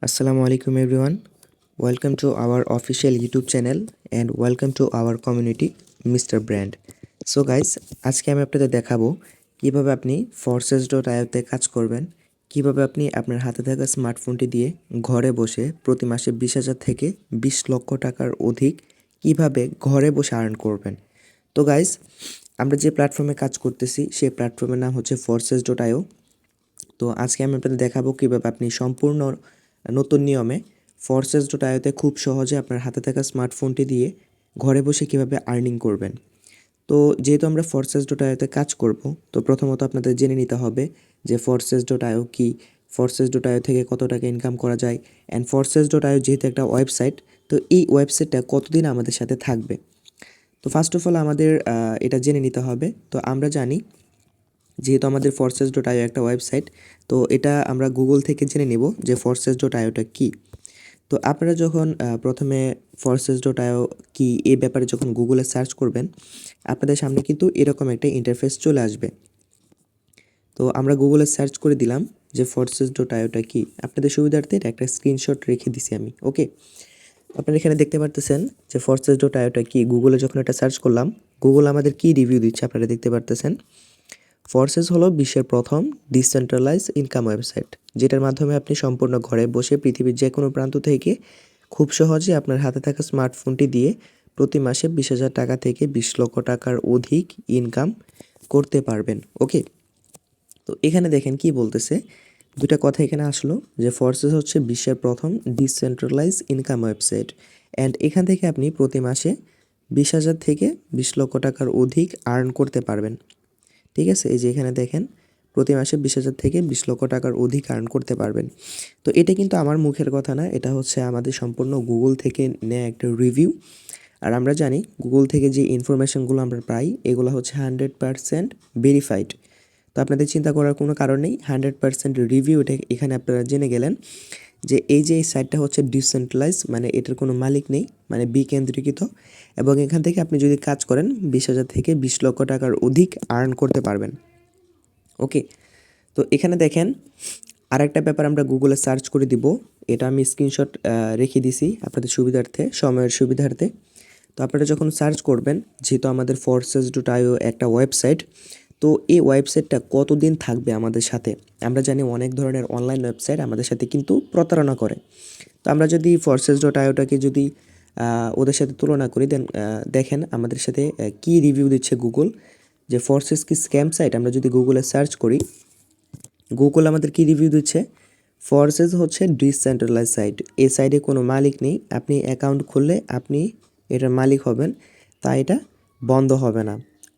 Assalamu alaikum everyone. Welcome to our official YouTube channel and welcome to our community Mr. Brand. So guys, আজকে আমি আপনাদের দেখাবো কিভাবে আপনি forces.io তে কাজ করবেন, কিভাবে আপনি আপনার হাতে থাকা স্মার্টফোনটি দিয়ে ঘরে বসে প্রতি মাসে 20,000 থেকে 20 লক্ষ টাকার অধিক কিভাবে ঘরে বসে আর্ন করবেন। তো গাইস, আমরা যে প্ল্যাটফর্মে কাজ করতেছি সেই প্ল্যাটফর্মের নাম হচ্ছে forces.io। তো আজকে আমি আপনাদের দেখাবো কিভাবে আপনি সম্পূর্ণ নতুন নিয়মে forces.io তে খুব সহজে আপনার হাতে থাকা স্মার্টফোনটি দিয়ে ঘরে বসে কিভাবে আর্নিং করবেন। তো যেহেতু আমরা forces.io তে কাজ করব, তো প্রথমত আপনাদের জেনে নিতে হবে যে forces.io কি, forces.io থেকে কত টাকা ইনকাম করা যায় অ্যান্ড forces.io যেহেতু একটা ওয়েবসাইট, তো এই ওয়েবসাইটটা কতদিন আমাদের সাথে থাকবে। তো ফার্স্ট অফ অল আমাদের এটা জেনে নিতে হবে। তো আমরা জানি যেহেতু আমাদের forces.io একটা ওয়েবসাইট, তো এটা আমরা গুগল থেকে জেনে নেব যে forces.ioটা কি। তো আপনারা যখন প্রথমে forces.io কি এই ব্যাপারে যখন গুগলে সার্চ করবেন, আপনাদের সামনে কিন্তু এরকম একটা ইন্টারফেস চলে আসবে। তো আমরা গুগলে সার্চ করে দিলাম যে forces.ioটা কি। আপনাদের সুবিধার্থে একটা স্ক্রিনশট রেখে দিছি আমি, ওকে। আপনারা এখানে দেখতে পারতেছেন যে forces.ioটা কি। গুগলে যখন এটা সার্চ করলাম, গুগল আমাদের কি রিভিউ দিচ্ছে আপনারা দেখতে পারতেছেন। ফর্সেস হলো বিশ্বের প্রথম ডিসেন্ট্রালাইজ ইনকাম ওয়েবসাইট, যেটার মাধ্যমে আপনি সম্পূর্ণ ঘরে বসে পৃথিবীর যে কোনো প্রান্ত থেকে খুব সহজে আপনার হাতে থাকা স্মার্টফোনটি দিয়ে প্রতি মাসে 20,000 টাকা থেকে 20 লক্ষ টাকার অধিক ইনকাম করতে পারবেন, ওকে। তো এখানে দেখেন কি বলতেছে, দুটা কথা এখানে আসলো যে ফর্সেস হচ্ছে বিশ্বের প্রথম ডিসেন্ট্রালাইজ ইনকাম ওয়েবসাইট অ্যান্ড এখান থেকে আপনি প্রতি মাসে 20,000 থেকে 20 লক্ষ টাকার অধিক আর্ন করতে পারবেন। ঠিক আছে, এই যে এখানে দেখেন প্রতি মাসে 20,000 থেকে 20 লক্ষ টাকার অধিক আর্ন করতে পারবেন। তো এটা কিন্তু আমার মুখের কথা না, এটা হচ্ছে আমাদের সম্পূর্ণ গুগল থেকে নেওয়া একটা রিভিউ। আর আমরা জানি গুগল থেকে যে ইনফরমেশনগুলো আমরা পাই এগুলো হচ্ছে 100% ভেরিফাইড। তো আপনাদের চিন্তা করার কোনো কারণ নেই, 100% রিভিউ এটা এখানে আপনারা জেনে গেলেন যে এই যে এই সাইটটা হচ্ছে ডিসেন্ট্রালাইজ, মানে এটার কোনো মালিক নেই, মানে বিকেন্দ্রীকৃত, এবং এখান থেকে আপনি যদি কাজ করেন 20,000 থেকে 20 লক্ষ টাকার অধিক আর্ন করতে পারবেন, ওকে। তো এখানে দেখেন আরেকটা ব্যাপার আমরা গুগলে সার্চ করে দিব, এটা আমি স্ক্রিনশট রেখে দিছি আপনাদের সুবিধার্থে, সময়ের সুবিধার্থে। তো আপনারা যখন সার্চ করবেন, যেহেতু আমাদের forces.io একটা ওয়েবসাইট, তো এই ওয়েবসাইটটা কতদিন থাকবে আমাদের সাথে। আমরা জানি অনেক ধরনের অনলাইন ওয়েবসাইট আমাদের সাথে কিন্তু প্রতারণা করে। তো আমরা যদি forces.ioটাকে যদি ওদের সাথে তুলনা করি, দেন দেখেন আমাদের সাথে কি রিভিউ দিচ্ছে গুগল, যে ফর্সেস কি স্ক্যাম সাইট। আমরা যদি গুগলে সার্চ করি, গুগল আমাদের কি রিভিউ দিচ্ছে, ফর্সেস হচ্ছে ডিসেন্ট্রালাইজ সাইট, এই সাইটে কোনো মালিক নেই, আপনি অ্যাকাউন্ট খুললে আপনি এটার মালিক হবেন, তাই এটা বন্ধ হবে না,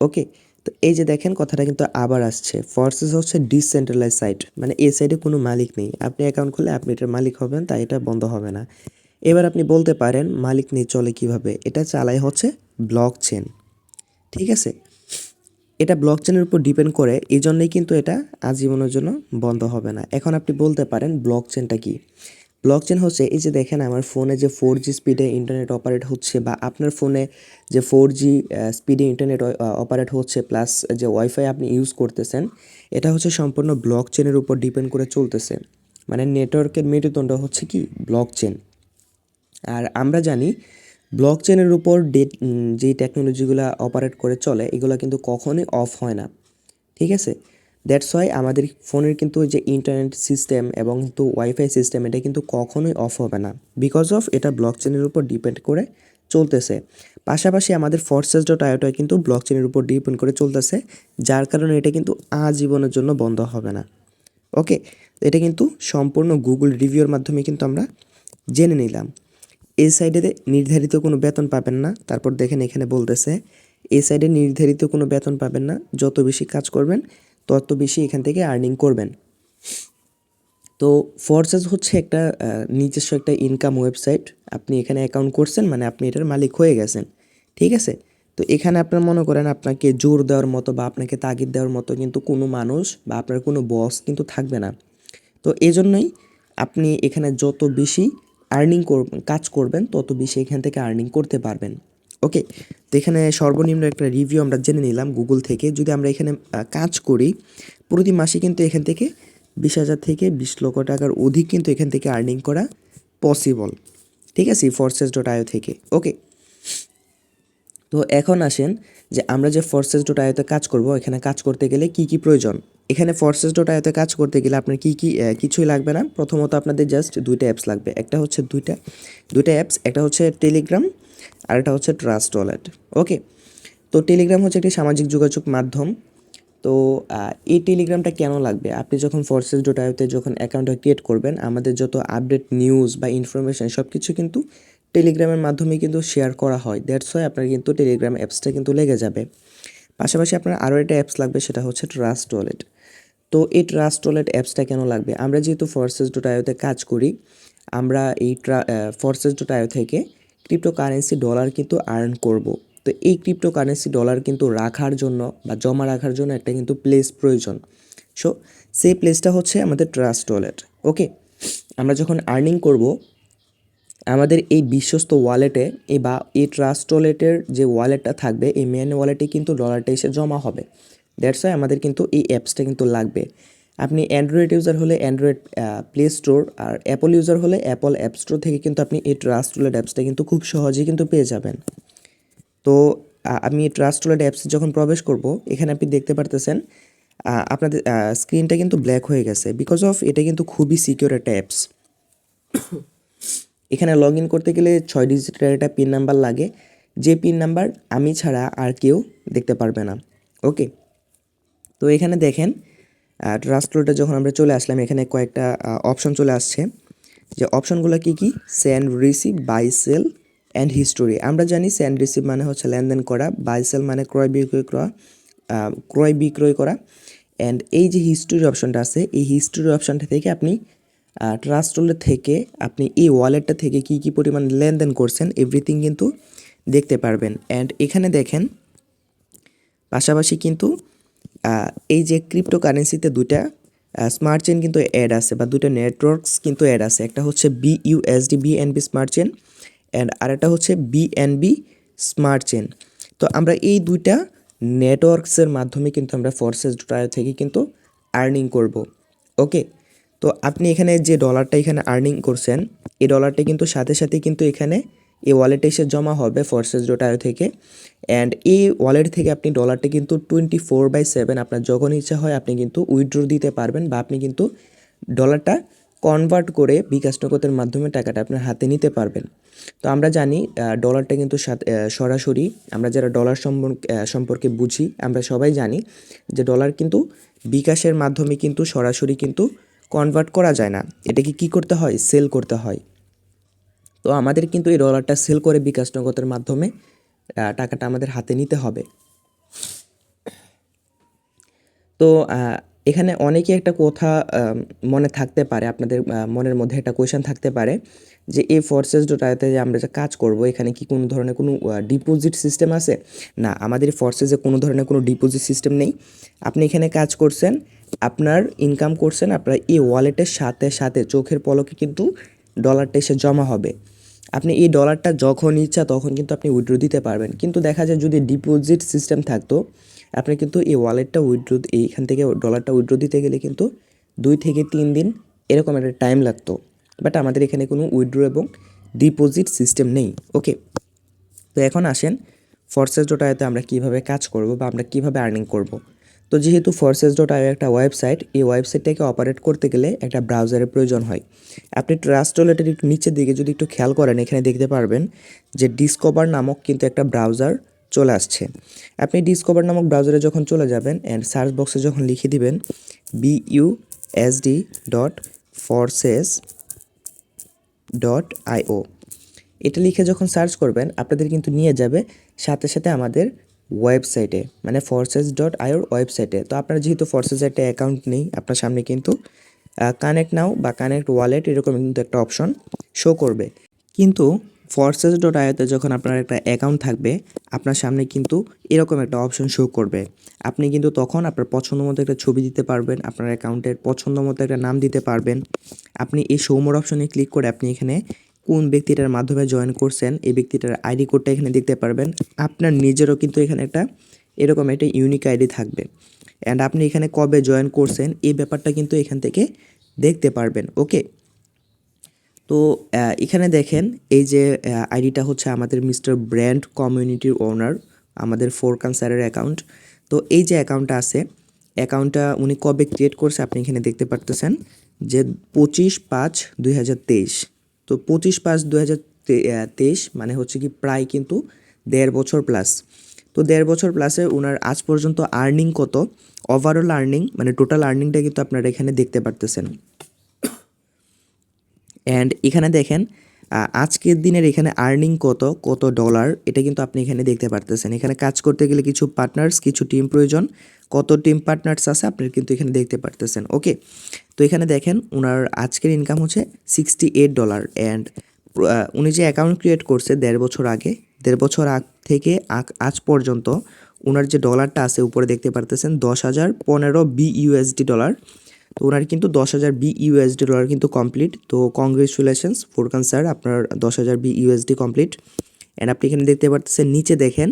ওকে। তো এই যে দেখেন কথাটা কিন্তু আবার আসছে, ফর্সেস হচ্ছে ডিসেন্ট্রালাইজ সাইট, মানে এই সাইটে কোনো মালিক নেই, আপনি অ্যাকাউন্ট খুললে আপনি এটার মালিক হবেন, তাই এটা বন্ধ হবে না। এবার আপনি বলতে পারেন মালিক নেই চলে কিভাবে, এটা চালায় হচ্ছে ব্লক চেন, ঠিক আছে। এটা ব্লক চেনের উপর ডিপেন্ড করে, এই জন্যই কিন্তু এটা আজীবনের জন্য বন্ধ হবে না। এখন আপনি বলতে পারেন ব্লক চেনটা কি। ব্লক চেন হচ্ছে এই যে দেখেন আমার ফোনে যে 4G স্পিডে ইন্টারনেট অপারেট হচ্ছে, বা আপনার ফোনে যে 4G স্পিডে ইন্টারনেট অপারেট হচ্ছে, প্লাস যে ওয়াইফাই আপনি ইউজ করতেছেন, এটা হচ্ছে সম্পূর্ণ ব্লক চেনের উপর ডিপেন্ড করে চলতেছে। মানে নেটওয়ার্কের মেরুদণ্ড হচ্ছে কি ব্লক চেন। আর আমরা জানি ব্লক চেনের উপর যেই টেকনোলজিগুলো অপারেট করে চলে এগুলো কিন্তু কখনোই অফ হয় না, ঠিক আছে। দ্যাটস ওয়াই আমাদের ফোনের কিন্তু যে ইন্টারনেট সিস্টেম এবং কিন্তু ওয়াইফাই সিস্টেম এটা কিন্তু কখনোই অফ হবে না, বিকজ অফ এটা ব্লক চেনের উপর ডিপেন্ড করে চলতেছে। পাশাপাশি আমাদের forces.ioটা কিন্তু ব্লক চেনের উপর ডিপেন্ড করে চলতেছে, যার কারণে এটা কিন্তু আজীবনের জন্য বন্ধ হবে না, ওকে। এটা কিন্তু সম্পূর্ণ গুগল রিভিউর মাধ্যমে কিন্তু আমরা জেনে নিলাম। এই সাইডে নির্ধারিত কোনো বেতন পাবেন না, তারপর দেখেন এখানে বলতেছে এই সাইডে নির্ধারিত কোনো বেতন পাবেন না, যত বেশি কাজ করবেন তত বেশি এখান থেকে আর্নিং করবেন। তো ফর্সেস হচ্ছে একটা নিজস্ব একটা ইনকাম ওয়েবসাইট, আপনি এখানে অ্যাকাউন্ট করছেন মানে আপনি এটার মালিক হয়ে গেছেন, ঠিক আছে। তো এখানে আপনার মনে করেন আপনাকে জোর দেওয়ার মতো বা আপনাকে তাগিদ দেওয়ার মতো কিন্তু কোনো মানুষ বা আপনার কোনো বস কিন্তু থাকবে না। তো এজন্যই আপনি এখানে যত বেশি কাজ করবেন তত বেশি এখান থেকে আর্নিং করতে পারবেন, ওকে। তো এখানে সর্বনিম্ন একটা রিভিউ আমরা জেনে নিলাম গুগল থেকে। যদি আমরা এখানে কাজ করি প্রতি মাসে কিন্তু এখান থেকে 20,000 থেকে 20 লক্ষ টাকার অধিক কিন্তু এখান থেকে আর্নিং করা পসিবল, ঠিক আছে, forces.io থেকে। ওকে, তো এখন আসেন যে আমরা যে forces.io-তে কাজ করব, এখানে কাজ করতে গেলে কি কি প্রয়োজন। এখানে forces.io-তে কাজ করতে গেলে আপনার কি কি কিছুই লাগবে না। প্রথমত আপনাদের জাস্ট দুইটা অ্যাপস লাগবে, একটা হচ্ছে দুইটা অ্যাপস, একটা হচ্ছে টেলিগ্রাম আর একটা হচ্ছে ট্রাস্ট ওয়ালেট। ওকে, তো টেলিগ্রাম হচ্ছে একটি সামাজিক যোগাযোগ মাধ্যম। তো এই টেলিগ্রামটা কেন লাগবে, আপনি যখন forces.io-তে যখন অ্যাকাউন্টটা ক্রিয়েট করবেন, আমাদের যত আপডেট নিউজ বা ইনফরমেশান সব কিছু কিন্তু টেলিগ্রামের মাধ্যমে কিন্তু শেয়ার করা হয়। দ্যাটস ওয়াই আপনার কিন্তু টেলিগ্রাম অ্যাপসটা কিন্তু লেগে যাবে। পাশাপাশি আপনার আরও একটা অ্যাপস লাগবে, সেটা হচ্ছে ট্রাস্ট ওয়ালেট। তো এই ট্রাস্ট ওয়ালেট অ্যাপসটা কেন লাগবে, আমরা যেহেতু forces.io-তে কাজ করি, আমরা এই forces.io থেকে ক্রিপ্টোকারেন্সি ডলার কিন্তু আর্ন করব। তো এই ক্রিপ্টোকারেন্সি ডলার কিন্তু রাখার জন্য বা জমা রাখার জন্য একটা কিন্তু প্লেস প্রয়োজন। সো সেই প্লেসটা হচ্ছে আমাদের ট্রাস্ট ওয়ালেট। ওকে, আমরা যখন আর্নিং করব, আমাদের এই বিশ্বস্ত ওয়ালেটে বা এই ট্রাস্ট ওয়ালেটের যে ওয়ালেটটা থাকবে, এই মেন ওয়ালেটে কিন্তু ডলারটা এসে জমা হবে। দ্যাটস ওয়াই আমাদের কিন্তু এই অ্যাপসটা কিন্তু লাগবে। আপনি অ্যান্ড্রয়েড ইউজার হলে অ্যান্ড্রয়েড প্লে স্টোর, আর অ্যাপল ইউজার হলে অ্যাপল অ্যাপ স্টোর থেকে কিন্তু আপনি এই ট্রাস্ট ওয়ালেট অ্যাপসটা কিন্তু খুব সহজেই কিন্তু পেয়ে যাবেন। তো আমি ট্রাস্ট ওয়ালেট অ্যাপসে যখন প্রবেশ করব, এখানে আপনি দেখতে পারতেছেন আপনাদের স্ক্রিনটা কিন্তু ব্ল্যাক হয়ে গেছে, বিকজ অফ এটা কিন্তু খুবই সিকিউর একটা অ্যাপস। এখানে লগ ইন করতে গেলে 6 ডিজিটের একটা পিন নাম্বার লাগে, যে পিন নাম্বার আমি ছাড়া আর কেউ দেখতে পারবে না। ওকে, তো এখানে দেখেন ট্রাস্ট ওয়ালেটে যখন আমরা চলে আসলাম, এখানে কয়েকটা অপশন চলে আসছে, যে অপশনগুলো কি কি, send, receive, buy, sell and history. আমরা জানি সেন্ড রিসিভ মানে হচ্ছে লেনদেন করা, বাই সেল মানে ক্রয় বিক্রয় করা, অ্যান্ড এই যে হিস্টোরি অপশনটা আছে, এই হিস্টোরি অপশনটা থেকে আপনি ট্রাস্ট ওয়ালেট থেকে আপনি এই ওয়ালেটটা থেকে কি কি পরিমাণ লেনদেন করছেন এভরিথিং কিন্তু দেখতে পারবেন। অ্যান্ড এখানে দেখেন পাশাপাশি কিন্তু এই যে ক্রিপ্টোকারেন্সিতে দুইটা স্মার্ট চেন কিন্তু অ্যাড আছে, বা দুটো নেটওয়ার্কস কিন্তু অ্যাড আছে। একটা হচ্ছে বিএনবি স্মার্ট চেন, অ্যান্ড আরেকটা হচ্ছে বিএনবি স্মার্ট চেন। তো আমরা এই দুইটা নেটওয়ার্কসের মাধ্যমে কিন্তু আমরা forces.io থেকে কিন্তু আর্নিং করব। ওকে, তো আপনি এখানে যে ডলারটা এখানে আর্নিং করছেন, এই ডলারটা কিন্তু সাথে সাথে কিন্তু এখানে এই ওয়ালেটে এসে জমা হবে forces.io থেকে। অ্যান্ড এই ওয়ালেট থেকে আপনি ডলারটা কিন্তু 24/7 আপনার যখন ইচ্ছা হয় আপনি কিন্তু উইথড্র দিতে পারবেন, বা আপনি কিন্তু ডলারটা কনভার্ট করে বিকাশ নগদের মাধ্যমে টাকাটা আপনার হাতে নিতে পারবেন। তো আমরা জানি ডলারটা কিন্তু সরাসরি, আমরা যারা ডলার সম্পর্কে বুঝি আমরা সবাই জানি যে ডলার কিন্তু বিকাশের মাধ্যমে কিন্তু সরাসরি কিন্তু কনভার্ট করা যায় না, এটাকে কি করতে হয়, সেল করতে হয়। তো আমাদের কিন্তু এই ডলারটা সেল করে বিকাশ নগদের মাধ্যমে টাকাটা আমাদের হাতে নিতে হবে। তো এখানে অনেকে একটা কথা মনে থাকতে পারে, আপনাদের মনের মধ্যে একটা কোয়েশ্চেন থাকতে পারে যে এই forces.io-তে যে আমরা যে কাজ করব, এখানে কি কোনো ধরনের কোনো ডিপোজিট সিস্টেম আছে? না, আমাদের ফরসেসে কোনো ধরনের কোনো ডিপোজিট সিস্টেম নেই। আপনি এখানে কাজ করছেন, আপনার ইনকাম করছেন, আপনার এই ওয়ালেটের সাথে সাথে চোখের পলকে কিন্তু ডলারটা এসে জমা হবে। আপনি এই ডলারটা যখন ইচ্ছা তখন কিন্তু আপনি উইথড্র দিতে পারবেন। কিন্তু দেখা যায় যদি ডিপোজিট সিস্টেম থাকতো, আপনি কিন্তু এই ওয়ালেটটা এইখান থেকে ডলারটা উইথড্র দিতে গেলে কিন্তু 2 থেকে 3 দিন এরকম একটা টাইম লাগতো। বাট আমাদের এখানে কোনো উইথড্র এবং ডিপোজিট সিস্টেম নেই। ওকে, তো এখন আসেন forces.io-তে আমরা কীভাবে কাজ করব বা আমরা কীভাবে আর্নিং করব। তো যেহেতু forces.io একটা ওয়েবসাইট, এই ওয়েবসাইটটাকে অপারেট করতে গেলে একটা ব্রাউজারের প্রয়োজন হয়। আপনি ট্রাস্ট ওয়ালেটের একটু নিচের দিকে যদি একটু খেয়াল করেন, এখানে দেখতে পারবেন যে ডিসকভার নামক কিন্তু একটা ব্রাউজার চলে আসছে। আপনি ডিসকভার নামক ব্রাউজারে যখন চলে যাবেন, অ্যান্ড সার্চ বক্সে যখন লিখে দিবেন busd.forces.io, এটা লিখে যখন সার্চ করবেন আপনাদের কিন্তু নিয়ে যাবে সাথে সাথে আমাদের ওয়েবসাইটে, মানে forces.io ওয়েবসাইটে। তো আপনার যেহেতু ফরসেসে একটা অ্যাকাউন্ট নেই, আপনার সামনে কিন্তু কানেক্ট নাও বা কানেক্ট ওয়ালেট এরকম কিন্তু একটা অপশন শো করবে। কিন্তু forces.io-তে যখন আপনার একটা অ্যাকাউন্ট থাকবে, আপনার সামনে কিন্তু এরকম একটা অপশন শো করবে। আপনি কিন্তু তখন আপনার পছন্দ মতো একটা ছবি দিতে পারবেন, আপনার অ্যাকাউন্টের পছন্দ মতো একটা নাম দিতে পারবেন। আপনি এই শো মোর অপশনে ক্লিক করে আপনি এখানে কোন ব্যক্তিটার মাধ্যমে জয়েন করছেন এই ব্যক্তিটার আইডি কোডটা এখানে দেখতে পারবেন। আপনার নিজেরও কিন্তু এখানে একটা এরকম একটা ইউনিক আইডি থাকবে। অ্যান্ড আপনি এখানে কবে জয়েন করছেন এই ব্যাপারটা কিন্তু এখান থেকে দেখতে পারবেন। ওকে, তো এখানে দেখেন এই যে আইডিটা হচ্ছে আমাদের মিস্টার ব্র্যান্ড কমিউনিটির ওনার, আমাদের ফোরকান স্যারের অ্যাকাউন্ট। তো এই যে অ্যাকাউন্টটা আছে, অ্যাকাউন্টটা উনি কবে ক্রিয়েট করছে আপনি এখানে দেখতে পারতেছেন যে 25/5/2023। তো 25/5/2023 মানে হচ্ছে কি প্রায় কিন্তু 1.5 বছর প্লাস। তো 1.5 বছর প্লাসে ওনার আজ পর্যন্ত আর্নিং কত, ওভারঅল আর্নিং মানে টোটাল আর্নিংটা কিন্তু আপনারা এখানে দেখতে পারতেছেন। অ্যান্ড এখানে দেখেন আজকের দিনের এখানে আর্নিং কত ডলার, এটা কিন্তু আপনি এখানে দেখতে পারতেছেন। এখানে কাজ করতে গেলে কিছু পার্টনার্স, কিছু টিম প্রয়োজন, কত টিম পার্টনার্স আছে আপনি কিন্তু এখানে দেখতে পারতেছেন। ওকে, তো এখানে দেখেন ওনার আজকের ইনকাম হচ্ছে $68। অ্যান্ড উনি যে অ্যাকাউন্ট ক্রিয়েট করছে 1.5 বছর আগে, 1.5 বছর আগ থেকে আজ পর্যন্ত ওনার যে ডলারটা আছে উপরে দেখতে পারতেছেন 10,015 বিইউএসডি ডলার। তো ওনার কিন্তু 10,000 বিইউএসডি ডলার কিন্তু কমপ্লিট। তো কংগ্রেচুলেশনস ফোরকান স্যার, আপনার 10,000 বিইউএসডি কমপ্লিট। অ্যান্ড আপনি এখানে দেখতে পারতেছেন নিচে দেখেন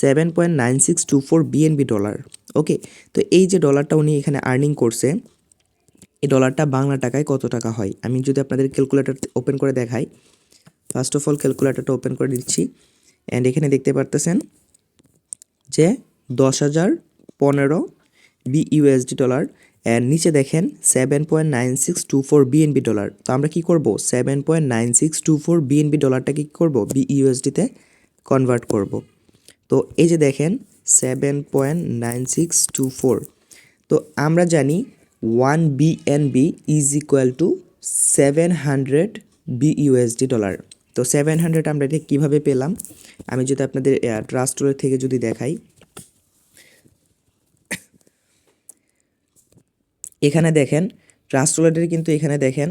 7.9624 বিএনবি ডলার। ওকে, তো এই যে ডলারটা উনি এখানে আর্নিং করছে, এই ডলারটা বাংলা টাকায় কত টাকা হয় আমি যদি আপনাদের ক্যালকুলেটর ওপেন করে দেখাই। ফার্স্ট অফ অল ক্যালকুলেটরটা ওপেন করে দিচ্ছি। অ্যান্ড এখানে দেখতে পারতেছেন যে 10,015 বিইউএসডি ডলার। অ্যান্ড নিচে দেখেন 7.9624 বিএনবি ডলার। তো আমরা কি করব, 7.9624 বিএনবি ডলারটাকে কী করব, বিইউএসডিতে কনভার্ট করব। তো এই যে দেখেন 7.9624। তো আমরা জানি 1 BNB is equal to 700 BUSD dollar. তো 700 আমরা এটা কীভাবে পেলাম, আমি যদি আপনাদের ট্রাস্ট ওয়ালেট থেকে যদি দেখাই, এখানে দেখেন ট্রাস্ট ওয়ালেটের কিন্তু এখানে দেখেন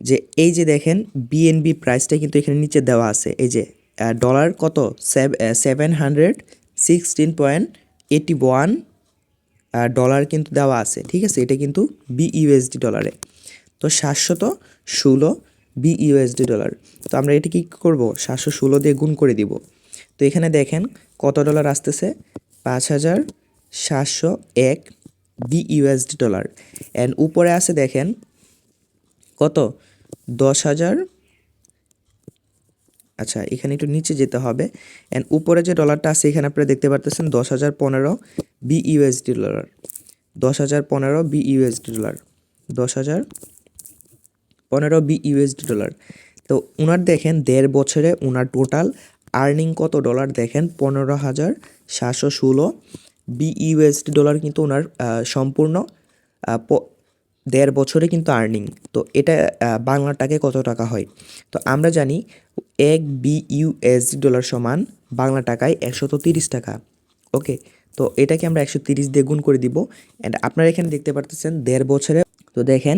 যে এই যে দেখেন বিএনবি প্রাইসটা কিন্তু এখানে নিচে দেওয়া আছে। এই যে ডলার কত 716.81 ডলার কিন্তু দেওয়া আছে, ঠিক আছে, এটা কিন্তু বিইউএসডি ডলারে। তো 716 বিইউএসডি ডলার। তো আমরা এটা কী করব, 716 দিয়ে গুণ করে দিব। তো এখানে দেখেন কত ডলার আসতেছে, 5,701 বিইউএসডি ডলার। অ্যান্ড উপরে আছে দেখেন কত 10,000, আচ্ছা এখানে একটু নিচে যেতে হবে। অ্যান্ড উপরে যে ডলারটা আছে এখানে আপনারা দেখতে পারতেছেন 10,015 BUSD dollar, 10,015 BUSD dollar, 10,015 BUSD dollar. তো ওনার দেখেন 1.5 বছরে ওনার টোটাল আর্নিং কত ডলার দেখেন, 15,716 বিইউএসডি ডলার কিন্তু ওনার সম্পূর্ণ 1.5 বছরে কিন্তু আর্নিং। তো এটা বাংলা টাকায় কত টাকা হয়, তো আমরা জানি 1 বিইউএসডি ডলার সমান বাংলা টাকায় 130 টাকা। ওকে, তো এটাকে আমরা 130 দিয়ে গুণ করে দিব। অ্যান্ড আপনারা এখানে দেখতে পারতেছেন 1.5 বছরে, তো দেখেন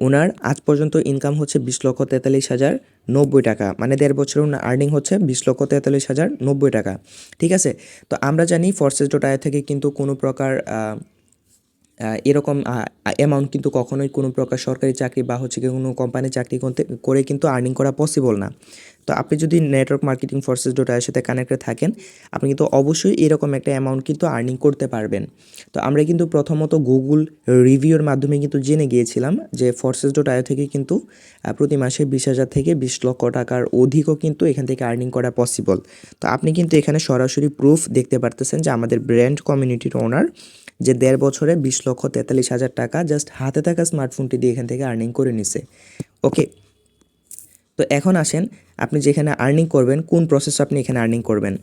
ওনার আজ পর্যন্ত ইনকাম হচ্ছে 20,43,090 টাকা, মানে 1.5 বছরে ওনার আর্নিং হচ্ছে 20,43,090 টাকা। ঠিক আছে, তো আমরা জানি ফোর্সেস.আই থেকে কিন্তু কোনো প্রকার এরকম অ্যামাউন্ট কিন্তু কখনোই কোনো প্রকার সরকারি চাকরি বা হচ্ছে কি কোনো কোম্পানি চাকরি করে কিন্তু আর্নিং করা পসিবল না। তো আপনি যদি নেটওয়ার্ক মার্কেটিং ফোর্সেস.আইয়ের সাথে কানেক্টেড থাকেন আপনি কিন্তু অবশ্যই এরকম একটা অ্যামাউন্ট কিন্তু আর্নিং করতে পারবেন। তো আমরা কিন্তু প্রথমত গুগল রিভিউর মাধ্যমে কিন্তু জেনে গিয়েছিলাম যে ফোর্সেস.আই থেকে কিন্তু প্রতি মাসে 20,000 থেকে 20 লক্ষ টাকার অধিকও কিন্তু এখান থেকে আর্নিং করা পসিবল। তো আপনি কিন্তু এখানে সরাসরি প্রুফ দেখতে পারতেছেন যে আমাদের ব্র্যান্ড কমিউনিটির ওনার যে 1.5 বছরে 20,43,000 টাকা জাস্ট হাতে থাকা স্মার্টফোনটি দিয়ে এখান থেকে আর্নিং করে নিছে। ওকে, তো এখন আসেন আপনি যেখানে আর্নিং করবেন কোন প্রসেস আপনি এখানে আর্নিং করবেন,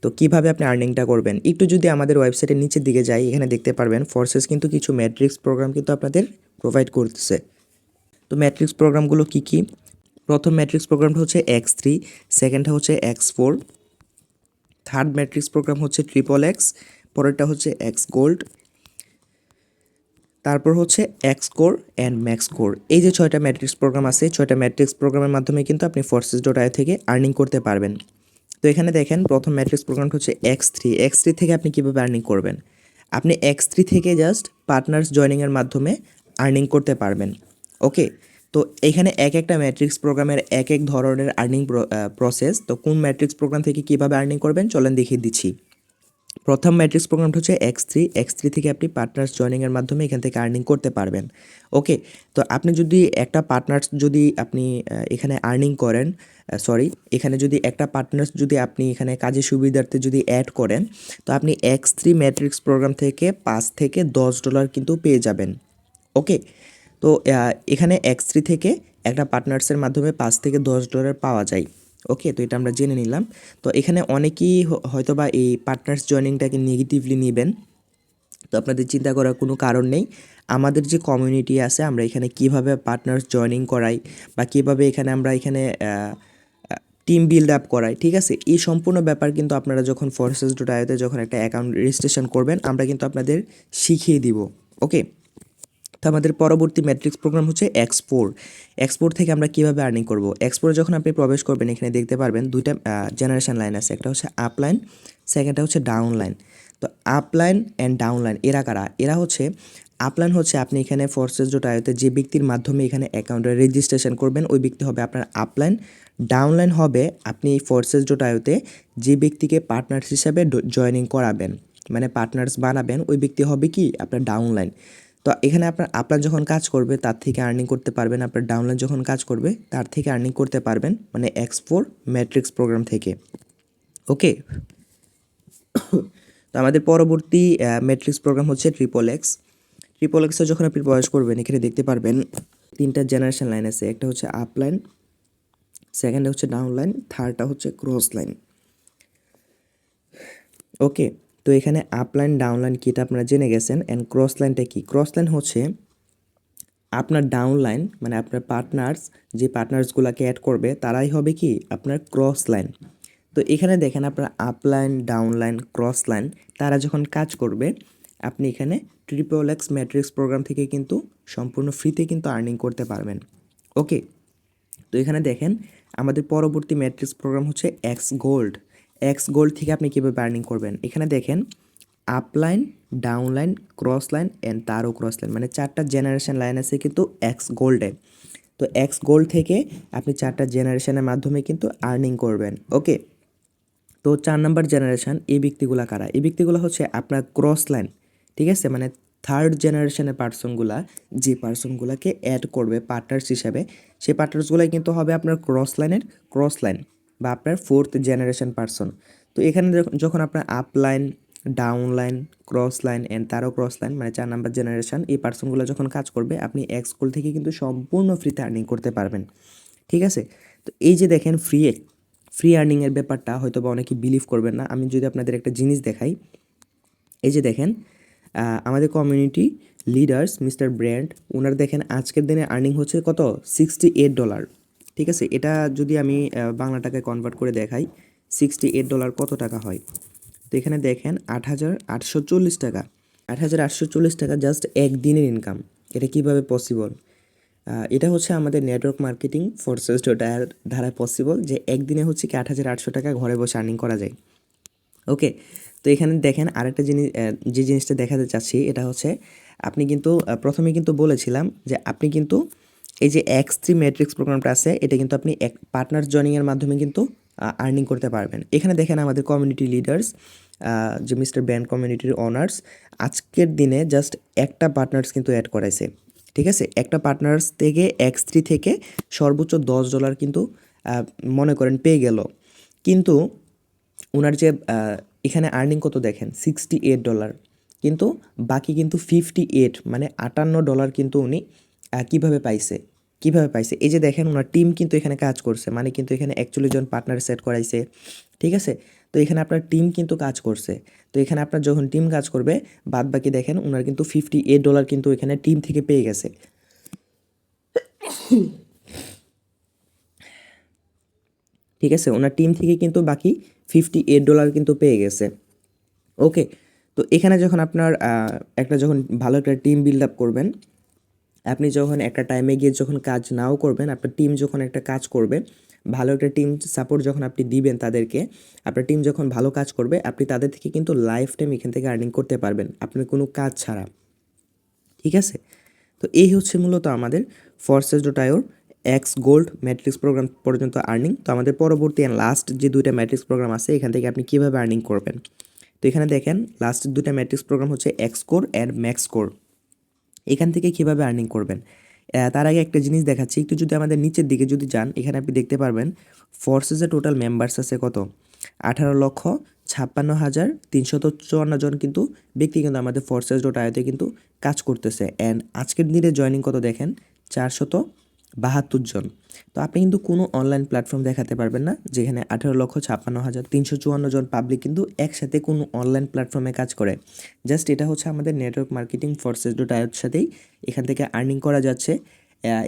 তো কিভাবে আপনি আর্নিংটা করবেন একটু যদি আমাদের ওয়েবসাইটের নিচের দিকে যাই এখানে দেখতে পারবেন ফোর্সেস কিন্তু কিছু ম্যাট্রিক্স প্রোগ্রাম কিন্তু আপনাদের প্রোভাইড করতেছে। তো ম্যাট্রিক্স প্রোগ্রামগুলো কি কি, প্রথম ম্যাট্রিক্স প্রোগ্রামটা হচ্ছে X3, সেকেন্ডটা হচ্ছে X4, থার্ড ম্যাট্রিক্স প্রোগ্রাম হচ্ছে XXX, পরেরটা হচ্ছে X গোল্ড, তারপর হচ্ছে X-Core অ্যান্ড Max-Core। এই যে 6টা ম্যাট্রিক্স প্রোগ্রাম আছে, 6টা ম্যাট্রিক্স প্রোগ্রামের মাধ্যমে কিন্তু আপনি ফোর্সেস.আই থেকে আর্নিং করতে পারবেন। তো এখানে দেখেন প্রথম ম্যাট্রিক্স প্রোগ্রামটা হচ্ছে X3 থেকে আপনি কীভাবে আর্নিং করবেন, আপনি X3 থেকে জাস্ট পার্টনার্স জয়নিংয়ের মাধ্যমে আর্নিং করতে পারবেন। ওকে, তো এখানে এক একটা ম্যাট্রিক্স প্রোগ্রামের এক এক ধরনের আর্নিং প্রসেস। তো কোন ম্যাট্রিক্স প্রোগ্রাম থেকে কীভাবে আর্নিং করবেন চলেন দেখিয়ে দিচ্ছি। প্রথম ম্যাট্রিক্স প্রোগ্রামটা হচ্ছে এক্স থ্রি থেকে আপনি পার্টনার্স জয়েনিংয়ের মাধ্যমে এখান থেকে আর্নিং করতে পারবেন। ওকে, তো আপনি যদি একটা পার্টনার্স যদি আপনি এখানে আর্নিং করেন, এখানে যদি একটা পার্টনার্স যদি আপনি এখানে কাজের সুবিধার্থে যদি অ্যাড করেন, তো আপনি এক্স থ্রি ম্যাট্রিক্স প্রোগ্রাম থেকে $5 থেকে $10 কিন্তু পেয়ে যাবেন। ওকে, তো এখানে এক্স থ্রি থেকে একটা পার্টনার্সের মাধ্যমে $5 থেকে $10 পাওয়া যায়। ওকে, তো এটা আমরা জেনে নিলাম। তো এখানে অনেকেই হয়তো বা এই পার্টনার্স জয়েনিংটাকে নেগেটিভলি নেবেন, তো আপনাদের চিন্তা করার কোনো কারণ নেই। আমাদের যে কমিউনিটি আছে, আমরা এখানে কিভাবে পার্টনার্স জয়েনিং করাই বা কীভাবে এখানে আমরা এখানে টিম বিল্ড আপ করাই, ঠিক আছে, এই সম্পূর্ণ ব্যাপার কিন্তু আপনারা যখন forces.io-তে যখন একটা অ্যাকাউন্ট রেজিস্ট্রেশন করবেন, আমরা কিন্তু আপনাদের শিখিয়ে দিব। ওকে, তো আমাদের পরবর্তী ম্যাট্রিক্স প্রোগ্রাম হচ্ছে এক্সপোর্ট থেকে আমরা কীভাবে আর্নিং করব। এক্সপোর্টে যখন আপনি প্রবেশ করবেন, এখানে দেখতে পারবেন দুইটা জেনারেশন লাইন আছে, একটা হচ্ছে আপ লাইন, সেকেন্ডটা হচ্ছে ডাউন লাইন। তো up line and down line এরা কারা? এরা হচ্ছে, আপলাইন হচ্ছে আপনি এখানে forces.io-তে যে ব্যক্তির মাধ্যমে এখানে অ্যাকাউন্টে রেজিস্ট্রেশন করবেন, ওই ব্যক্তি হবে আপনার আপলাইন। ডাউনলাইন হবে আপনি forces.io-তে যে ব্যক্তিকে পার্টনার্স হিসাবে জয়েনিং করাবেন, মানে পার্টনার্স বানাবেন, ওই ব্যক্তি হবে কি আপনার ডাউনলাইন। তো এখানে আপনার আপলাইন যখন কাজ করবে তার থেকে আর্নিং করতে পারবেন, আপনার ডাউনলাইন যখন কাজ করবে তার থেকে আর্নিং করতে পারবেন, মানে এক্স4 ম্যাট্রিক্স প্রোগ্রাম থেকে। ওকে, তো আমাদের পরবর্তী ম্যাট্রিক্স প্রোগ্রাম হচ্ছে ট্রিপল এক্সে যখন আপনি প্রবেশ করবেন, এখানে দেখতে পারবেন তিনটা জেনারেশন লাইন আছে, একটা হচ্ছে আপ লাইন, সেকেন্ডটা হচ্ছে ডাউন লাইন, থার্ডটা হচ্ছে ক্রস লাইন। ওকে, তো এখানে আপ লাইন ডাউন লাইন কিটা আপনারা জেনে গেছেন, অ্যান্ড ক্রস লাইনটা কি? ক্রস লাইন হচ্ছে আপনার ডাউন লাইন, মানে আপনার পার্টনার্স, যে পার্টনার্সগুলোকে অ্যাড করবে তারাই হবে কি আপনার ক্রস লাইন। তো এখানে দেখেন আপনার up line, down line, cross line তারা যখন কাজ করবে, আপনি এখানে ট্রিপল এক্স ম্যাট্রিক্স প্রোগ্রাম থেকে কিন্তু সম্পূর্ণ ফ্রিতে কিন্তু আর্নিং করতে পারবেন। ওকে, তো এখানে দেখেন আমাদের পরবর্তী ম্যাট্রিক্স প্রোগ্রাম হচ্ছে এক্স গোল্ড থেকে আপনি কীভাবে আর্নিং করবেন। এখানে দেখেন up line, down line, cross line and তারও ক্রস লাইন, মানে চারটা জেনারেশন লাইন আছে কিন্তু এক্স গোল্ডে। তো এক্স গোল্ড থেকে আপনি চারটা জেনারেশনের মাধ্যমে কিন্তু আর্নিং করবেন। ওকে, তো 4 নম্বর জেনারেশন, এই ব্যক্তিগুলো কারা? এই ব্যক্তিগুলো হচ্ছে আপনার ক্রস লাইন, ঠিক আছে, মানে থার্ড জেনারেশনের পার্সনগুলা, যে পার্সনগুলোকে অ্যাড করবে পার্টনার্স হিসাবে, সেই পার্টনার্সগুলাই কিন্তু হবে আপনার ক্রস লাইন বা আপনার ফোর্থ জেনারেশন পার্সন। তো এখানে যখন আপনার up line, down line, cross line and তারও ক্রস লাইন, মানে 4 নম্বর জেনারেশন, এই পার্সনগুলো যখন কাজ করবে, আপনি এক্স গোল্ড থেকে কিন্তু সম্পূর্ণ ফ্রিতে আর্নিং করতে পারবেন। ঠিক আছে, তো এই যে দেখেন ফ্রি আর্নিংয়ের ব্যাপারটা হয়তো বা অনেকে বিলিভ করবেন না। আমি যদি আপনাদের একটা জিনিস দেখাই, এই যে দেখেন আমাদের কমিউনিটি লিডার্স মিস্টার ব্র্যান্ড, ওনার দেখেন আজকের দিনে আর্নিং হচ্ছে কত, $68। ঠিক আছে, এটা যদি আমি বাংলা টাকায় কনভার্ট করে দেখাই, $68 কত টাকা হয়? তো এখানে দেখেন 8,840 টাকা, 8,840 টাকা জাস্ট একদিনের ইনকাম। এটা কিভাবে পসিবল? এটা হচ্ছে আমাদের নেটওয়ার্ক মার্কেটিং forces.io দ্বারা পসিবল, যে একদিনে হচ্ছে কি 8,800 টাকা ঘরে বসে আর্নিং করা যায়। ওকে, তো এখানে দেখেন আরেকটা জিনিস, যে জিনিসটা দেখাতে চাচ্ছি, এটা হচ্ছে আপনি কিন্তু প্রথমে কিন্তু বলেছিলাম যে আপনি কিন্তু এই যে এক্স3 ম্যাট্রিক্স প্রোগ্রামটা আছে, এটা কিন্তু আপনি এক পার্টনার্স জয়েনিংয়ের মাধ্যমে কিন্তু আর্নিং করতে পারবেন। এখানে দেখেন আমাদের কমিউনিটি লিডার্স, যে মিস্টার ব্র্যান্ড কমিউনিটির অনার্স, আজকের দিনে জাস্ট একটা পার্টনার্স কিন্তু অ্যাড করাইছে। ঠিক আছে, একটা পার্টনার্স থেকে এক্স3 থেকে সর্বোচ্চ $10 কিন্তু মনে করেন পেয়ে গেল, কিন্তু ওনার যে এখানে আর্নিং কত দেখেন, $68, কিন্তু বাকি কিন্তু 58, মানে $58 কিন্তু উনি কীভাবে পাইছে? এই যে দেখেন ওনার টিম কিন্তু এখানে কাজ করছে, মানে কিন্তু এখানে 41 জন পার্টনার সেট করাইছে। ঠিক আছে, তো এখানে আপনার টিম কিন্তু কাজ করছে। তো এখানে আপনার যখন টিম কাজ করবে, বাদ বাকি দেখেন ওনার কিন্তু $58 কিন্তু এখানে টিম থেকে পেয়ে গেছে। ঠিক আছে, ওনার টিম থেকে কিন্তু বাকি $58 কিন্তু পেয়ে গেছে। ওকে, তো এখানে যখন আপনার যখন ভালো একটা টিম বিল্ড আপ করবেন, আপনি যখন একটা টাইমে গিয়ে যখন কাজ নাও করবেন, আপনার টিম যখন একটা কাজ করবে, ভালো একটা টিম সাপোর্ট যখন আপনি দিবেন তাদেরকে, আপনার টিম যখন ভালো কাজ করবে, আপনি তাদের থেকে কিন্তু লাইফ টাইম এখান থেকে আর্নিং করতে পারবেন আপনার কোনো কাজ ছাড়া। ঠিক আছে, তো এই হচ্ছে মূলত আমাদের forces.io X gold matrix programme পর্যন্ত আর্নিং। তো আমাদের পরবর্তী অ্যান্ড লাস্ট যে দুইটা ম্যাট্রিক্স প্রোগ্রাম আছে, এখান থেকে আপনি কীভাবে আর্নিং করবেন। তো এখানে দেখেন লাস্টের দুটা ম্যাট্রিক্স প্রোগ্রাম হচ্ছে এক্সকোর অ্যান্ড ম্যাক্সকোর। এখান থেকে কিভাবে আর্নিং করবেন তার আগে একটা জিনিস দেখাচ্ছি, একটু যদি আমাদের নিচের দিকে যদি যান এখানে আপনি দেখতে পারবেন ফোর্সেসে টোটাল মেম্বার্স আছে কত, 18,56,354 জন কিন্তু ব্যক্তি কিন্তু আমাদের ফোর্সেস ডট আইওতে কিন্তু কাজ করতেছে। অ্যান্ড আজকের দিনে জয়েনিং কত দেখেন 472 জন। তো আপনি কিন্তু কোনো অনলাইন প্ল্যাটফর্ম দেখাতে পারবেন না যেখানে 18,56,354 জন পাবলিক কিন্তু একসাথে কোনো অনলাইন প্ল্যাটফর্মে কাজ করে। জাস্ট এটা হচ্ছে আমাদের নেটওয়ার্ক মার্কেটিং ফোর্সেস ডট আইওর সাথেই এখান থেকে আর্নিং করা যাচ্ছে,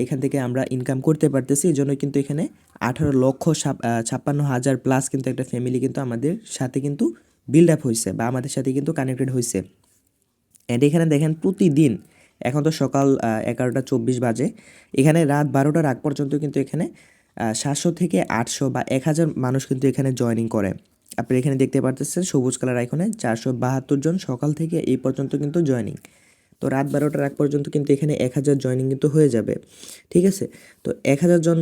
এখান থেকে আমরা ইনকাম করতে পারতেছি। এই জন্য কিন্তু এখানে 18,56,000 প্লাস কিন্তু একটা ফ্যামিলি কিন্তু আমাদের সাথে কিন্তু বিল্ড আপ হয়েছে বা আমাদের সাথে কিন্তু কানেক্টেড হয়েছে। অ্যান্ড এখানে দেখেন প্রতিদিন, এখন তো সকাল 11টা 24 বাজে, এখানে রাত 12টার আগ পর্যন্ত কিন্তু এখানে 700 থেকে 800 বা 1000 মানুষ কিন্তু এখানে জয়েনিং করে। আপনি এখানে দেখতে পারতেছেন সবুজ কালার আইকনে 472 জন সকাল থেকে এই পর্যন্ত কিন্তু জয়েনিং। তো রাত 12টার আগ পর্যন্ত কিন্তু এখানে 1000 জয়েনিং কিন্তু হয়ে যাবে, ঠিক আছে। তো 1000 জন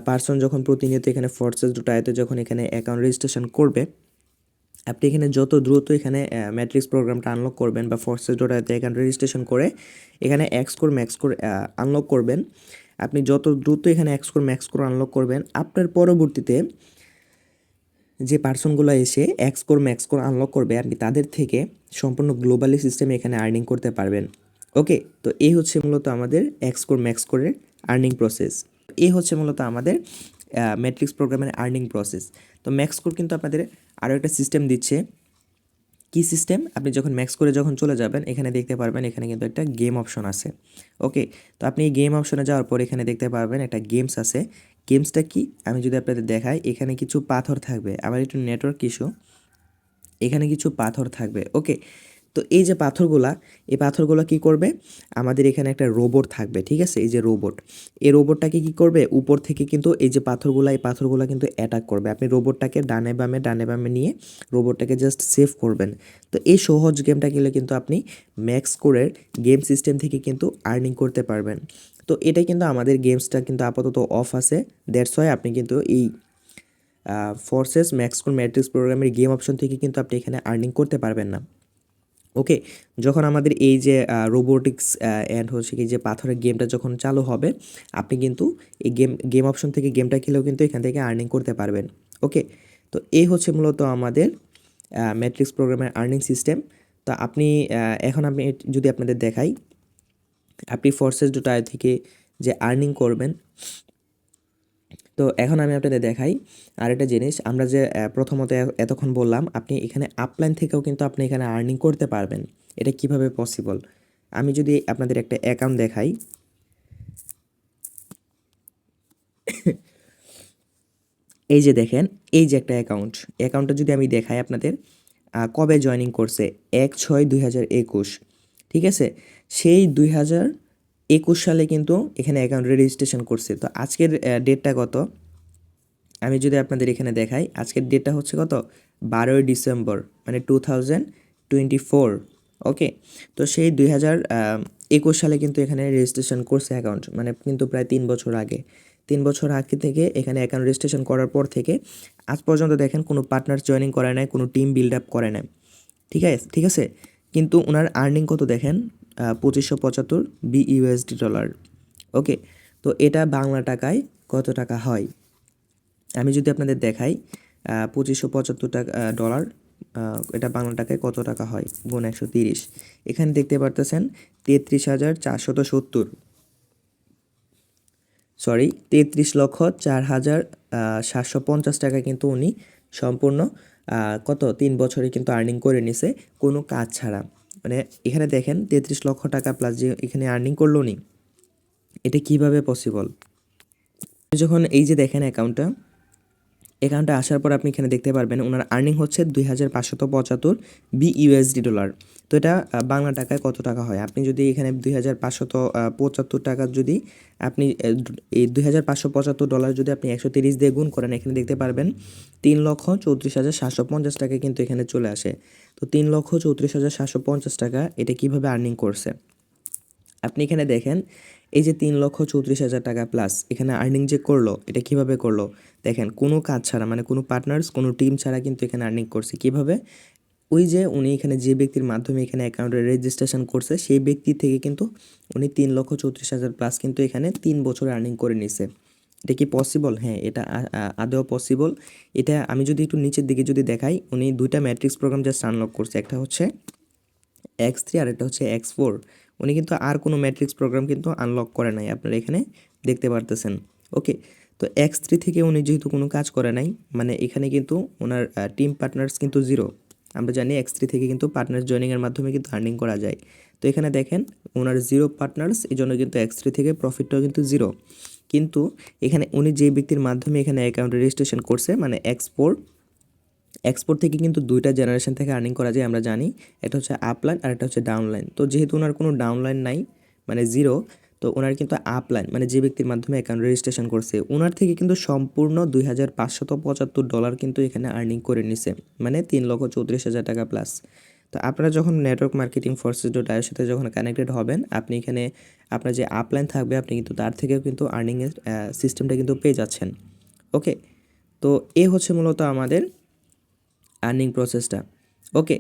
পার্সন যখন প্রতিনিয়ত এখানে ফোর্সেস ডট আইওতে যখন এখানে অ্যাকাউন্ট রেজিস্ট্রেশন করবে, আপনি এখানে যত দ্রুত এখানে ম্যাট্রিক্স প্রোগ্রামটা আনলক করবেন বা ফোর্সেস ডট আইওতে অ্যাকাউন্ট রেজিস্ট্রেশন করে এখানে এক্সকোর ম্যাক্সকোর আনলক করবেন, আপনি যত দ্রুত এখানে এক্সকোর ম্যাক্সকোর আনলক করবেন, আপনার পরবর্তীতে যে পার্সনগুলো এসে এক্সকোর ম্যাক্সকোর আনলক করবে আপনি তাদের থেকে সম্পূর্ণ গ্লোবালি সিস্টেমে এখানে আর্নিং করতে পারবেন। ওকে, তো এই হচ্ছে মূলত আমাদের এক্সকোর ম্যাক্সকোরের আর্নিং প্রসেস। এই হচ্ছে মূলত আমাদের ম্যাট্রিক্স প্রোগ্রামের আর্নিং প্রসেস। তো ম্যাক্সকোর কিন্তু আপনাদের আরও একটা সিস্টেম দিচ্ছে। কি সিস্টেম? আপনি যখন ম্যাক্স করে যখন চলে যাবেন এখানে দেখতে পারবেন এখানে কিন্তু একটা গেম অপশন আছে। ওকে, তো আপনি এই গেম অপশনে যাওয়ার পর এখানে দেখতে পারবেন একটা গেমস আছে। গেমসটা কি আমি যদি আপনাদের দেখাই, এখানে কিছু পাথর থাকবে, আমার একটু নেটওয়ার্ক ইস্যু, এখানে কিছু পাথর থাকবে। ওকে, তো এই যে পাথরগুলা, এই পাথরগুলো কি করবে, আমাদের এখানে একটা রোবট থাকবে, ঠিক আছে। এই যে রোবট, এই রোবটটাকে কি করবে, উপর থেকে কিন্তু এই যে পাথরগুলা, এই পাথরগুলা কিন্তু অ্যাটাক করবে। আপনি রোবটটাকে ডানে বামে নিয়ে রোবটটাকে জাস্ট সেভ করবেন। তো এই সহজ গেমটা খেলে কিন্তু আপনি ম্যাক্স কোরের গেম সিস্টেম থেকে কিন্তু আর্নিং করতে পারবেন। তো এটা কিন্তু আমাদের গেমসটা কিন্তু আপাতত অফ আছে, দ্যাটস ওয়াই আপনি কিন্তু এই ফোর্সেস ম্যাক্সকোর ম্যাট্রিক্স প্রোগ্রামের গেম অপশন থেকে কিন্তু আপনি এখানে আর্নিং করতে পারবেন না। ওকে, যখন আমাদের এই যে রোবোটিক্স অ্যান্ড হচ্ছে কি যে পাথরের গেমটা যখন চালু হবে, আপনি কিন্তু এই গেম অপশন থেকে গেমটা খেলেও কিন্তু এখান থেকে আর্নিং করতে পারবেন। ওকে, তো এই হচ্ছে মূলত আমাদের ম্যাট্রিক্স প্রোগ্রামের আর্নিং সিস্টেম। তো আপনি এখন আমি যদি আপনাদের দেখাই, আপনি ফোর্সেস ডট আই থেকে যে আর্নিং করবেন, তো এখন আমি আপনাদের দেখাই আরেকটা জিনিস। আমরা যে প্রথমত এতক্ষণ বললাম আপনি এখানে আপলাইন থেকেও কিন্তু আপনি এখানে আর্নিং করতে পারবেন। এটা কিভাবে পসিবল, আমি যদি আপনাদের একটা অ্যাকাউন্ট দেখাই, এই যে দেখেন, এই যে একটা অ্যাকাউন্টটা যদি আমি দেখাই আপনাদের, কবে জয়েনিং করছে 1/6/2021, ঠিক আছে। সেই 2021 সালে কিন্তু এখানে অ্যাকাউন্ট রেজিস্ট্রেশন করছে। তো আজকের ডেটটা কত, আমি যদি আপনাদের এখানে দেখাই, আজকের ডেটটা হচ্ছে কত, 12ই ডিসেম্বর, মানে 2024। ওকে, তো সেই 2021 সালে কিন্তু এখানে রেজিস্ট্রেশন করছে অ্যাকাউন্ট, মানে কিন্তু প্রায় 3 বছর আগে। 3 বছর আগে থেকে এখানে অ্যাকাউন্ট রেজিস্ট্রেশন করার পর থেকে আজ পর্যন্ত দেখেন কোনো পার্টনার জয়েনিং করে নাই, কোনো টিম বিল্ড আপ করে নাই, ঠিক আছে। কিন্তু ওনার আর্নিং কত দেখেন, 2575 বিইউএসডি ডলার। ওকে, তো এটা বাংলা টাকায় কত টাকা হয় আমি যদি আপনাদের দেখাই, 2575 টাকা ডলার, এটা বাংলা টাকায় কত টাকা হয় গুণ 130, এখানে দেখতে পারতেছেন 33,470, সরি 33,04,750 টাকা কিন্তু উনি সম্পূর্ণ কত 3 বছরে কিন্তু আর্নিং করে নিছে কোনো কাজ ছাড়া। মানে এখানে দেখেন 33 লক্ষ টাকা প্লাস যে এখানে আর্নিং করলো উনি, এটা কিভাবে পসিবল। যখন এই যে দেখেন অ্যাকাউন্টে আসার পর আপনি এখানে দেখতে পারবেন ওনার আর্নিং হচ্ছে 2,575 বিইউএসডি ডলার। তো এটা বাংলা টাকায় কত টাকা হয়, আপনি যদি এখানে 2,575 টাকা যদি আপনি এই 2,575 ডলার যদি আপনি 130 দিয়ে গুণ করেন, এখানে দেখতে পারবেন 3,34,750 টাকা কিন্তু এখানে চলে আসে। তো 3,34,750 টাকা এটা কিভাবে আর্নিং করছে আপনি এখানে দেখেন, এই যে 3,34,000 টাকা প্লাস এখানে আর্নিং যে করলো, এটা কিভাবে করলো দেখেন, কোনো কাজ ছাড়া, মানে কোনো পার্টনার্স কোনো টিম ছাড়া কিন্তু এখানে আর্নিং করছে। কিভাবে, ওই যে উনি এখানে যে ব্যক্তির মাধ্যমে এখানে অ্যাকাউন্টে রেজিস্ট্রেশন করছে সেই ব্যক্তি থেকে কিন্তু উনি 3,34,000 প্লাস কিন্তু এখানে 3 বছর আর্নিং করে নিছে। এটা কি পসিবল? হ্যাঁ, এটা আদৌ পসিবল। এটা আমি যদি একটু নিচের দিকে যদি দেখাই, উনি 2টা ম্যাট্রিক্স প্রোগ্রাম জাস্ট আনলক করছে। একটা হচ্ছে X3 আর একটা হচ্ছে X4। উনি কিন্তু আর কোনো ম্যাট্রিক্স প্রোগ্রাম কিন্তু আনলক করে নাই, আপনারা এখানে দেখতে পারতেছেন। ওকে, তো X3 থেকে উনি যেহেতু কোনো কাজ করে নাই, মানে এখানে কিন্তু ওনার টিম পার্টনার্স কিন্তু 0। আমরা জানি X3 থেকে কিন্তু পার্টনার জয়েনিংয়ের মাধ্যমে কিন্তু আর্নিং করা যায়। তো এখানে দেখেন ওনার 0 পার্টনার্স, এই জন্য কিন্তু X3 থেকে প্রফিটটাও কিন্তু 0। কিন্তু এখানে উনি যে ব্যক্তির মাধ্যমে এখানে অ্যাকাউন্ট রেজিস্ট্রেশন করছে মানে এক্সপোর্ট থেকে কিন্তু 2টা জেনারেশন থেকে আর্নিং করা যায় আমরা জানি। একটা হচ্ছে আপলাইন আর একটা হচ্ছে ডাউনলাইন। তো যেহেতু ওনার কোনো ডাউনলাইন নাই মানে 0, তো ওনার কিন্তু আপলাইন মানে যে ব্যক্তির মাধ্যমে অ্যাকাউন্ট রেজিস্ট্রেশন করছে ওনার থেকে কিন্তু সম্পূর্ণ $2,575 কিন্তু এখানে আর্নিং করে নিছে, মানে 3,34,000 টাকা প্লাস। তো আপনারা যখন নেটওয়ার্ক মার্কেটিং ফোর্সেস.আইওর সাথে যখন কানেক্টেড হবেন, আপনি এখানে আপনার যে আপলাইন থাকবে আপনি কিন্তু তার থেকেও কিন্তু আর্নিংয়ের সিস্টেমটা কিন্তু পেয়ে যাচ্ছেন। ওকে, তো এ হচ্ছে মূলত আমাদের আর্নিং প্রসেসটা। ওকে,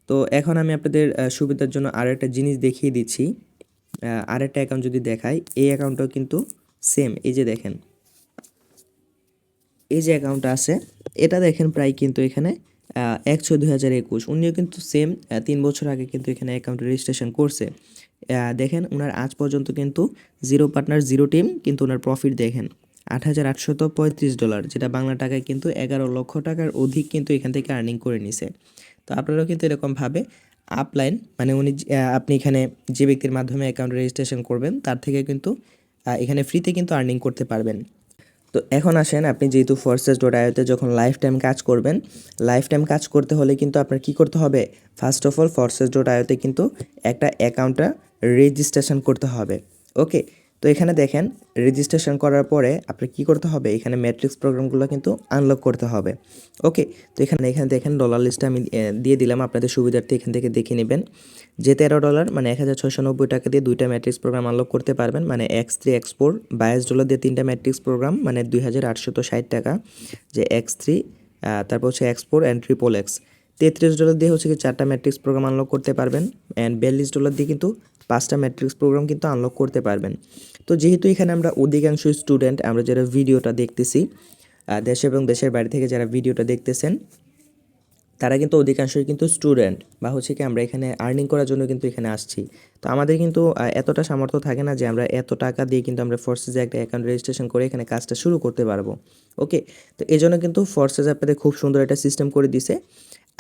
তো এখন আমি আপনাদের সুবিধার জন্য আরও একটা জিনিস দেখিয়ে দিচ্ছি। আরেকটা অ্যাকাউন্ট যদি দেখাই, এই অ্যাকাউন্টটাও কিন্তু সেম। এই যে দেখেন, এই যে অ্যাকাউন্টটা আছে এটা দেখেন প্রায় কিন্তু এখানে 1/6/2021 উনিও কিন্তু সেম 3 বছর আগে কিন্তু এখানে অ্যাকাউন্ট রেজিস্ট্রেশন করছে। দেখেন ওনার আজ পর্যন্ত কিন্তু 0 পার্টনার 0 টিম, কিন্তু ওনার প্রফিট দেখেন $8,835, যেটা বাংলা টাকায় কিন্তু 11 লক্ষ টাকার অধিক কিন্তু এখান থেকে আর্নিং করে নিছে। তো আপনারাও কিন্তু এরকমভাবে আপলাইন মানে আপনি এখানে যে ব্যক্তির মাধ্যমে অ্যাকাউন্ট রেজিস্ট্রেশন করবেন তার থেকে কিন্তু এখানে ফ্রিতে কিন্তু আর্নিং করতে পারবেন। তো এখন আসেন, আপনি যেহেতু ফোর্সেস.আইওতে যখন লাইফ টাইম কাজ করবেন, লাইফ টাইম কাজ করতে হলে কিন্তু আপনার কি করতে হবে? ফার্স্ট অফ অল ফোর্সেস.আইওতে কিন্তু একটা অ্যাকাউন্টটা রেজিস্ট্রেশন করতে হবে। ওকে, তো এখানে দেখেন রেজিস্ট্রেশন করার পরে আপনার কি করতে হবে? এখানে ম্যাট্রিক্স প্রোগ্রামগুলো কিন্তু আনলক করতে হবে। ওকে, তো এখানে এখানে দেখেন ডলার লিস্টটা আমি দিয়ে দিলাম আপনাদের সুবিধার্থে, এখান থেকে দেখে নেবেন যে $13 মানে 1,690 টাকা দিয়ে 2টা ম্যাট্রিক্স প্রোগ্রাম আনলক করতে পারবেন, মানে X3 X4। $22 দিয়ে 3টা ম্যাট্রিক্স প্রোগ্রাম মানে 2,860 টাকা, যে X3 তারপর হচ্ছে X4 অ্যান্ড ট্রিপল এক্স। $33 দিয়ে হচ্ছে কি 4টা ম্যাট্রিক্স প্রোগ্রাম আনলক করতে পারবেন, অ্যান্ড $42 দিয়ে কিন্তু 5টা ম্যাট্রিক্স প্রোগ্রাম কিন্তু আনলক করতে পারবেন। তো যেহেতু এখানে আমরা অধিকাংশ স্টুডেন্ট, আমরা যারা ভিডিওটা দেখতেছি দেশ এবং দেশের বাইরে থেকে যারা ভিডিওটা দেখতেছেন, তারা কিন্তু অধিকাংশই কিন্তু স্টুডেন্ট বা হচ্ছে কি আমরা এখানে আর্নিং করার জন্য কিন্তু এখানে আসছি। তো আমাদের কিন্তু এতটা সামর্থ্য থাকে না যে আমরা এত টাকা দিয়ে কিন্তু আমরা ফোর্সেসে একটা অ্যাকাউন্ট রেজিস্ট্রেশন করে এখানে কাজটা শুরু করতে পারবো। ওকে, তো এই জন্য কিন্তু ফোর্সেস আপনাদের খুব সুন্দর একটা সিস্টেম করে দিছে।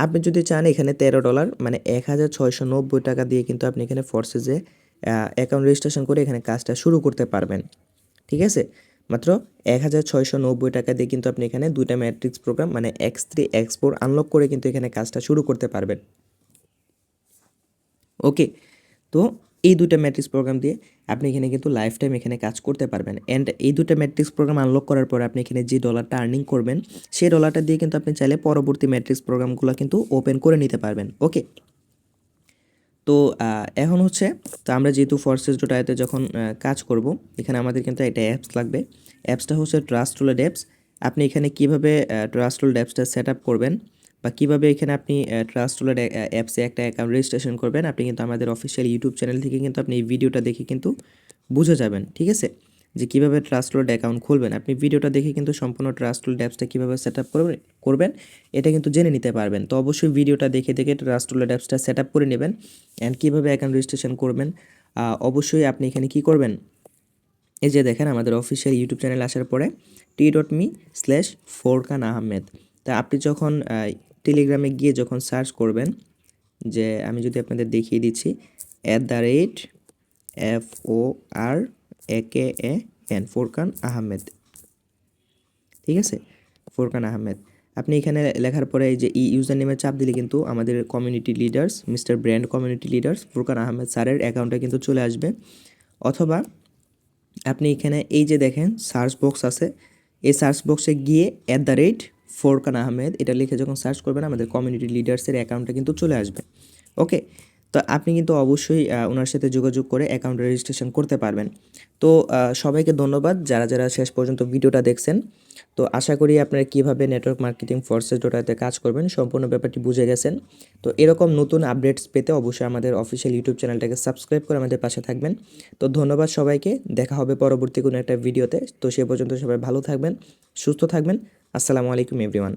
আপনি যদি চান এখানে $13 মানে 1,690 টাকা দিয়ে কিন্তু আপনি এখানে ফোর্সেসে অ্যাকাউন্ট রেজিস্ট্রেশন করে এখানে কাজটা শুরু করতে পারবেন। ঠিক আছে, মাত্র 1,690 টাকা দিয়ে কিন্তু আপনি এখানে 2টা ম্যাট্রিক্স প্রোগ্রাম মানে X3 X4 আনলক করে কিন্তু এখানে কাজটা শুরু করতে পারবেন। ওকে, তো এই 2টা ম্যাট্রিক্স প্রোগ্রাম দিয়ে আপনি এখানে কিন্তু লাইফ টাইম এখানে কাজ করতে পারবেন। অ্যান্ড এই 2টা ম্যাট্রিক্স প্রোগ্রাম আনলক করার পর আপনি এখানে যে ডলারটা আর্নিং করবেন সেই ডলারটা দিয়ে কিন্তু আপনি চাইলে পরবর্তী ম্যাট্রিক্স প্রোগ্রামগুলো কিন্তু ওপেন করে নিতে পারবেন। ওকে, তো এখন হচ্ছে, তো আমরা যেহেতু ফোর্সেস.আইওতে যখন কাজ করব, এখানে আমাদের কিন্তু একটা অ্যাপস লাগবে। অ্যাপসটা হচ্ছে ট্রাস্টওয়ালেট অ্যাপস। আপনি এখানে কিভাবে ট্রাস্টওয়ালেট অ্যাপসটা সেট আপ করবেন বা কিভাবে এখানে আপনি ট্রাস্টওয়ালেট অ্যাপসে একটা অ্যাকাউন্ট রেজিস্ট্রেশন করবেন, আপনি কিন্তু আমাদের অফিসিয়াল ইউটিউব চ্যানেল থেকে কিন্তু আপনি এই ভিডিওটা দেখে কিন্তু বুঝে যাবেন। ঠিক আছে, যে কীভাবে ট্রাস্টওয়ালেট অ্যাকাউন্ট খুলবেন, আপনি ভিডিওটা দেখে কিন্তু সম্পূর্ণ ট্রাস্টওয়ালেট অ্যাপসটা কীভাবে সেট আপ করবেন এটা কিন্তু জেনে নিতে পারবেন। তো অবশ্যই ভিডিওটা দেখে দেখে ট্রাস্টওয়ালেট অ্যাপসটা সেট আপ করে নেবেন। অ্যান্ড কীভাবে অ্যাকাউন্ট রেজিস্ট্রেশন করবেন অবশ্যই আপনি এখানে কি করবেন, এই যে দেখেন আমাদের অফিসিয়াল ইউটিউব চ্যানেল আসার পরে t.me/ফোরকান আহমেদ। তা আপনি যখন টেলিগ্রামে গিয়ে যখন সার্চ করবেন, যে আমি যদি আপনাদের দেখিয়ে দিচ্ছি @FORAKAN ফোরকান আহমেদ। ঠিক আছে, ফোরকান আহমেদ। আপনি এখানে লেখার পরে এই যে ইউজার নেমে চাপ দিলে কিন্তু আমাদের community leaders mister brand community leaders Furqan Ahmed স্যারের অ্যাকাউন্টটা কিন্তু চলে আসবে। অথবা আপনি এখানে এই যে দেখেন সার্চ বক্স আছে, এই সার্চ বক্সে গিয়ে @ফোরকান আহমেদ এটা লিখে যখন সার্চ করবেন আমাদের কমিউনিটি লিডার্সের অ্যাকাউন্টটা কিন্তু চলে আসবে। ওকে, তো আপনি কিন্তু অবশ্যই ওনার সাথে যোগাযোগ করে অ্যাকাউন্ট রেজিস্ট্রেশন করতে পারবেন। তো সবাইকে ধন্যবাদ যারা শেষ পর্যন্ত ভিডিওটা দেখছেন। তো আশা করি আপনারা কীভাবে নেটওয়ার্ক মার্কেটিং ফোর্সেস ডটাতে কাজ করবেন সম্পূর্ণ ব্যাপারটি বুঝে গেছেন। তো এরকম নতুন আপডেটস পেতে অবশ্যই আমাদের অফিসিয়াল ইউটিউব চ্যানেলটাকে সাবস্ক্রাইব করে আমাদের পাশে থাকবেন। তো ধন্যবাদ সবাইকে, দেখা হবে পরবর্তী কোনো একটা ভিডিওতে। তো সে পর্যন্ত সবাই ভালো থাকবেন, সুস্থ থাকবেন। আসসালামু আলাইকুম এভরিওয়ান।